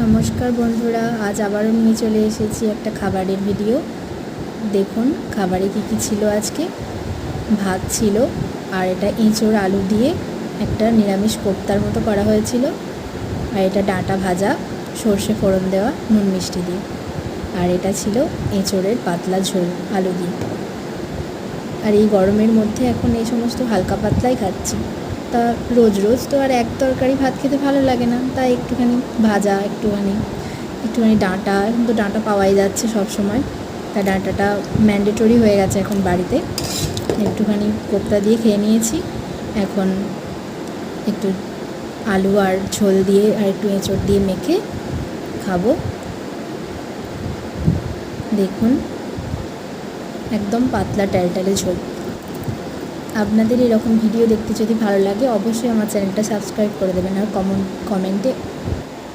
নমস্কার বন্ধুরা, আজ আবারও নিয়ে চলে এসেছি একটা খাবারের ভিডিও। দেখুন খাবারে কী ছিল আজকে। ভাত ছিল, আর এটা এঁচোড় আলু দিয়ে একটা নিরামিষ কোপ্তার মতো করা হয়েছিল। আর এটা ডাঁটা ভাজা, সর্ষে ফোড়ন দেওয়া, নুন মিষ্টি দিয়ে। আর এটা ছিল এঁচোড়ের পাতলা ঝোল আলু দিয়ে। আর এই গরমের মধ্যে এখন এই সমস্ত হালকা পাতলাই খাচ্ছি। তা রোজ রোজ তো আর এক তরকারি ভাত খেতে ভালো লাগে না, তাই একটুখানি ভাজা, একটুখানি ডাঁটা। এখন তো ডাঁটা পাওয়াই যাচ্ছে সব সময়, তা ডাঁটাটা ম্যান্ডেটরি হয়ে গেছে এখন বাড়িতে। একটুখানি কোপ্তা দিয়ে খেয়ে নিয়েছি। এখন একটু আলু আর ঝোল দিয়ে আর একটু এঁচোড় দিয়ে মেখে খাবো। দেখুন একদম পাতলা ট্যালট্যালে ঝোল। আপনাদের এরকম ভিডিও দেখতে যদি ভালো লাগে অবশ্যই আমার চ্যানেলটা সাবস্ক্রাইব করে দেবেন, আর কমেন্টে